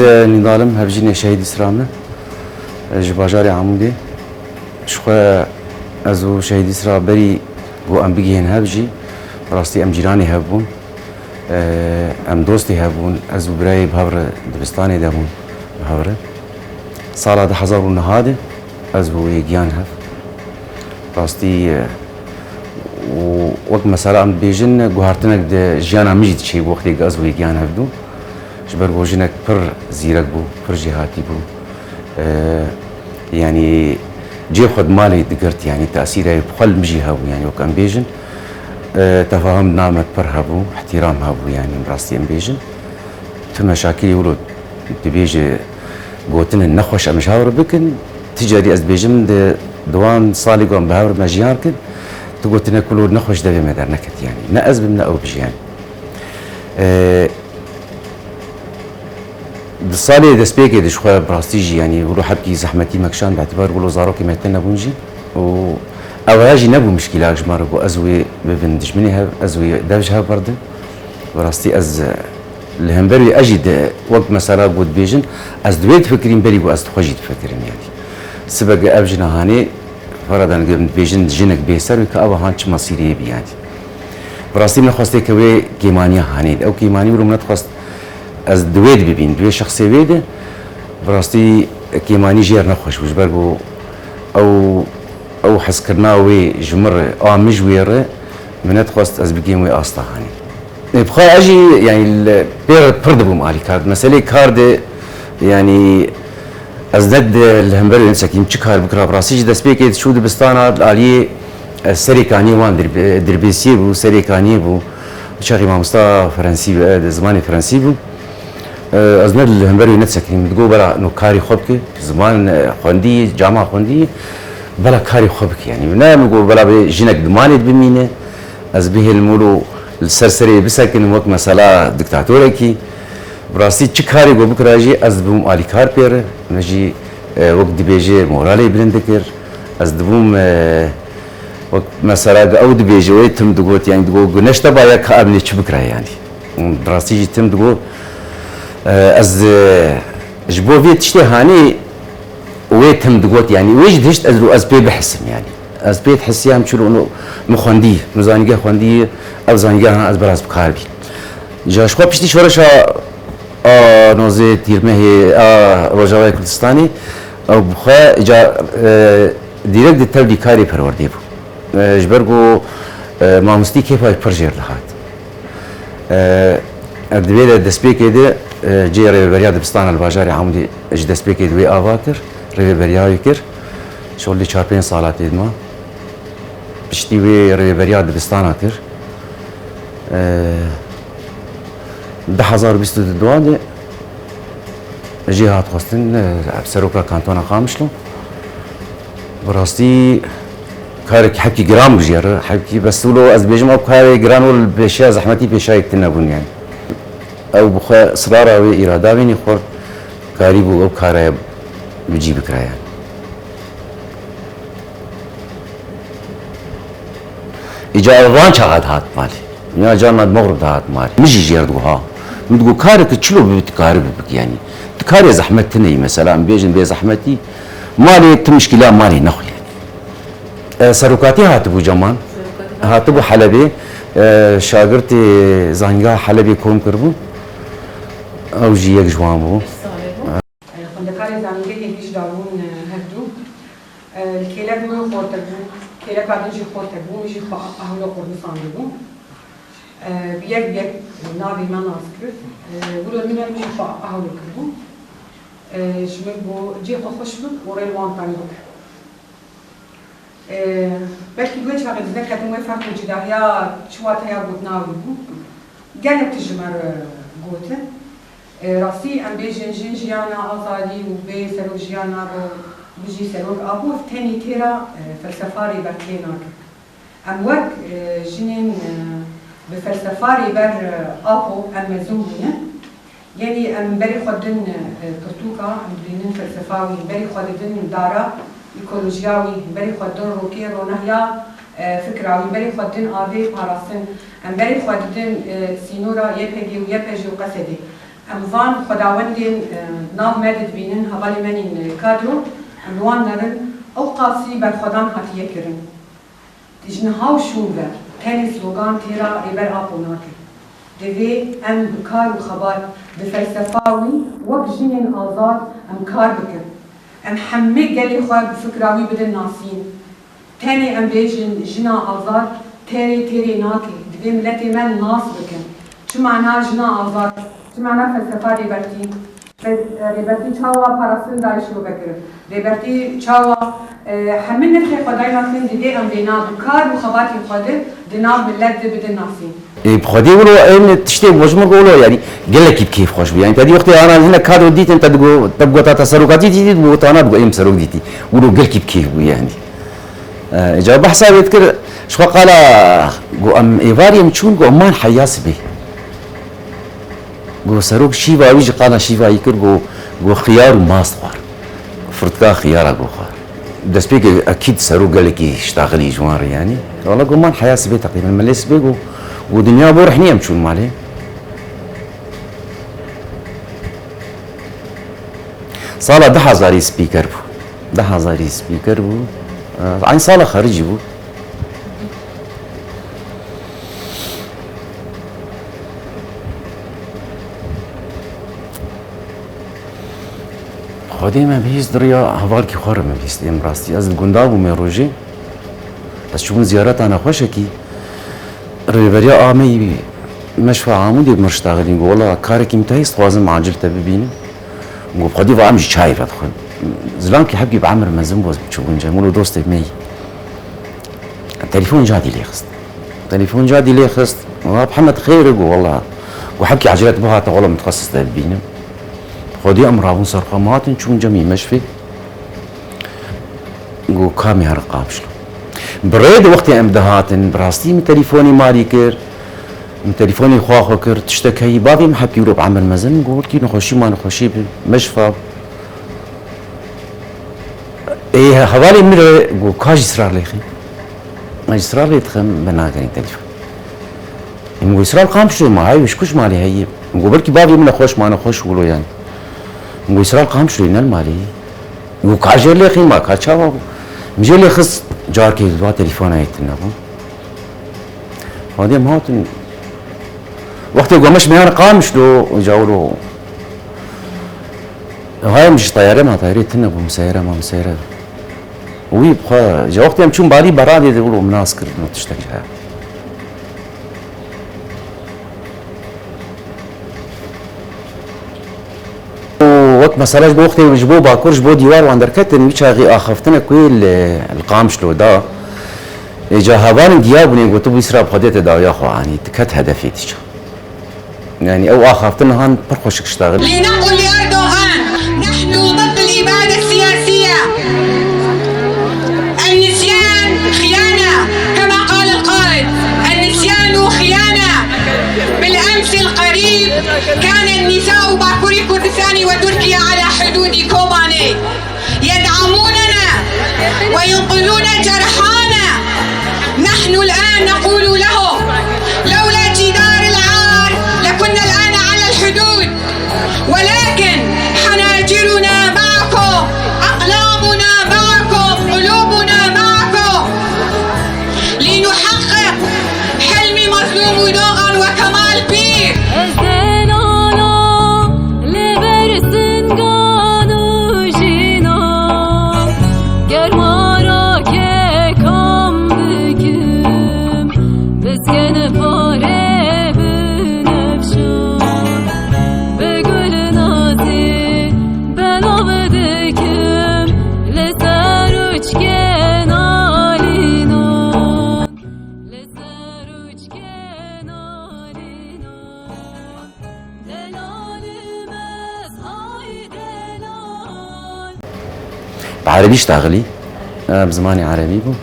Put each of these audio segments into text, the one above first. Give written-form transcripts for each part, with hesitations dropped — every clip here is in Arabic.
نضالم هبجيني شهيد إسرامنا جباجاري عمودي شخوا أزو شهيد إسرا بري و أم بيجي هن هبجي راستي أم جيراني هبون أم دوستي هبون أزو براي بهور دبستاني دبون بهور صالة ده حزار النهاده أزو يجيان هف راستي وقت مثلا أم بيجن جوهرتنك ده جيانا مجد شيء وقت أزو يجيان هفدو جبر وجنك بر زيرك بو بر جهاتي بو يعني جي خد مالي دقرت يعني تأثيره بخل مجي هبو يعني وكان بيجن تفاهم نامك بر هبو احترام هبو يعني براستي ام بيجن تو مشاكل يقولوا تبيجي قوتن النخوش امش هاور بكن تجاري از بيجن دوان صالي قوم بهاور مجيار كن تقولتنا كلو نخوش دبي مدار نكت يعني نأز بمنا او بجي يعني بالصالة دسبيك دش خواه براستيجي يعني ولو حبكي زحمتي مكشان باعتبار ولو زاروكي مهتنا بونجي و او هاجي نبو مشكلة اجمارك وازوي ببن دجمنيها ازوي داوجها برد براستي از الهمبري اجد وقت مسارا بود بيجن از دويت فكرين بري و از تخوجي تفكرين يعني سبق ابجنا هاني فرضا قبل بيجن جنك بيسر وكا ابا هانش مصيري بي يعني براستي من خواستي كوي كيمانيا هاني او كيماني ولو من تخواست از دوید ببین دوی شخصی ویده براستی کیمانی جیر نخوش وش برگو او حس کرنا وی جمر آمج ویره منت خواست از بگیم وی آستا هانی بخواه اجی يعني برد بوم آلی کارد مسئله کارد يعني از ند الهمبر نسكين چه کار بکرا براستی دست بیکید شو دبستان آلی سری کانی وان دربیسی بو سری کانی بو شيخ امام مصطفى فرنسي زماني فرنسي بو از ند الهمبري نتسكين تقول بلا انه كاري خبك زمان خوندي جامعه خوندي بلا كاري خبك يعني نعم نقول بلا بجنك دماني بمينه از به المولو السرسري بسكن وقت مساله دكتاتوريكي براستي چه كاري گو بكراجي از بوم الي كار بير نجي وقت دبيجي مورالي بلندكر از دبوم وقت مساله او دبيجي ويتم دغوت يعني دغو نشتا بايا كابني چ بكرا يعني براستي تم دغو از جبو فيت تشتي هاني ويتم دقوت يعني ويجد هشت از بي بحسم يعني از بيت حسيام شلو انه مخوندي مزانجه خوندي او زانجه از براز بكاربي جا شخوا بشتي شورشا نوزي تيرمه روجاوي كردستاني او بخوا جا ديريكت دتل ديكاري پروردي بو جبرگو مامستي كيفا پرجير لهات اردبيل دسبيكي دي جي ريفيريا دبستان الباجاري عمودي اج دسبيكي دوي افاكر ريفيريا يكر شغل لي 4 سالات ما بشتي وي ريفيريا دبستان كر ده 2022 جي هات خواستن بسروكا كانتونا خامشلو براستي كارك حكي جرام جير حكي بس ولو از بيجم اب كاري جرانول بشيا زحمتي بشاي تنبون يعني او بخوا اصرار او اراده ویني خور کاری بو او کارا بجي بكرا يعني اجا وان چقد هات مالي يا جانا مغرب هات مالي مجي جيردو ها مدغو كارك تشلو بتكاري بك يعني تكاري زحمتني مثلا بيجن بي زحمتي مالي تمشكله مالي نخ يعني سروكاتي هات بو جمان هات بو حلبي شاگرتي زانجا حلبي كوم كربو او جيك جوان بو خندقاري زانجا هيكيش دارون هدو الكيلاب من خورتبو كيلاب بعدين جي خورتبو مجي اهلا قرنصان بو بيك نابي ما ناسكر ولو من مجي اهلا كربو شمل بو جي خوشبو وريل وان طانبو بلكي دويت فاقد ذكرت مو فرق جداهيا شوات هيا بوتناوي بو قالت تجمر قوتن راسي ام بيجن جن جيانا ازادي وبي سلو جيانا بيجي سلوك ابو ثاني تيرا فلسفاري بركيناك ام وك جنين بفلسفاري بر ابو ام زوبنا يعني ام بري خدن كرتوكا ام بينن فلسفاوي بري خدن دارا ايكولوجياوي بري خدن روكي رونهيا فكراوي بري خدن افي باراسن ام بري خدن سينورا يبهجي ويبهجي وقصدي امزان خداوندين ناف مدد بينن هبالي منين كادرو اموان نرن او قاسي بر خدان هاتيه كرن تجنهاو شوبه تاني سلوغان تيرا ريبر ابوناكي دوی ام بکار و خبر بفلسفاوی وک جنین آزاد ام کار بکر ام همه گلی خواه بفکراوی بدن ناسین تاني ام بيجن جنا آزاد تيري ناكي دوی ملتي من ناس بکن شو معنى جنا آزاد شو معنى فلسفه ريبرتي ريبرتي چاوا پاراسن دايشو بکر ريبرتي چاوا همه نتخي خدای ناسین دوی ام دینا بکار و خباتی خواده دینا ملت بدن ناسین بخدي يقولوا ان تشتي وجمه يقولوا يعني قال لك كيف خوش يعني تدي وقت انا هنا كادو ديت انت تبغى تسرقاتي دي وانا ابغى ام سرق ديتي يقولوا قال كيف يعني جواب حساب يذكر شو قال جو ام ايفاري مشون جو مان حياس به جو سرق شيفا ويجي قال شيفا يكر جو خيار وما صغار فرتكا خيار جو خار بس بيك اكيد سرق قال لك اشتغلي جوار يعني والله جو مان حياس به تقريبا مليس بيجو ودنيا بورح نيم شو مالي صالة 10,000 سبيكر بو 10,000 سبيكر بو عين صالة خارجي بو خودي ما بيز دريا هفالكي خور ما بيز ديم راستي از الجنداب وميروجي بس شو زيارات انا خوشكي ريبريا آمي مشفى عمودي بمشتغلين والله كارك متهيس خوازم عاجل تبينه وقدي وعمش شايف ادخل زلان كي حبي بعمر مزن بوز بتشوفون جمولو دوستي مي التليفون جادي لي خست التليفون جادي لي خست محمد خير والله وحكي عجلت بها والله متخصص تبينه خدي امراون سرقامات نشوفون جميع مشفي جو كامي هرقابش بريد وقتي ام دهاتن براستي من تليفوني ماري كر من تليفوني خواخو كر تشتكي بابي محكي يروب عمل مزن نقول كي نخشي ما نخشي بمشفى ايه حوالي مره جو كاج اسرار لي خي ما اسرار لي تخم بناغني تليفون نقول اسرار قام شو ما هاي مش كش مالي هي نقول بركي بابي من اخوش ما نخش ولو يعني نقول اسرار قام شو لنا المالي وكاج لي خي ما كاتشاو مجي لي خص جاركي دوا تليفون ايتنا بو هادي مهاتن وقت قمش ميان قامش له وجاولو هاي مش طياره ما طيارتنا بو مسيره ما مسيره وي بخا جا وقت يمشون بالي برادي يقولوا مناسكر انه تشتكي وقت مسألة جو وقت يجبو باكور جبو ديوار واندركتن ويشاغي اخفتنا كويل القامش له دا اجا هبان ديابني قلت له يسرا بخديت دا يا اخو يعني تكت هدفيتي يعني او اخفتنا هان برخوش اشتغل لنقل لاردوغان نحن ضد الاباده السياسيه النسيان خيانه كما قال القائد النسيان خيانه بالامس القريب كان النساء باكوري كردستان وتركيا على حدود كوباني يدعموننا وينقذون جرحانا نحن الآن نقول لهم لولا جدار العار لكنا الآن على الحدود ولكن حناجرنا معكم أقلامنا معكم قلوبنا معكم لنحقق حلم مظلوم دوغان وكمال بير عربي اشتغلي بزماني عربي بو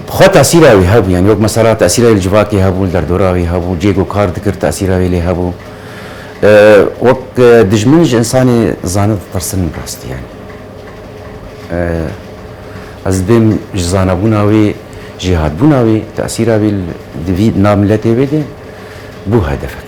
بخو تأثيرها ويهابو يعني وقت مثلا تأثيرها الجواكي هابو الدردورا ويهابو جيجو كار ذكر تأثيرها ويلي هابو وقت دجمنج انساني زانت ترسن براستي يعني از بهم جزانا بوناوي جهاد بوناوي تأثيرها بالدفيد نام ملتي بيدي بو هدفك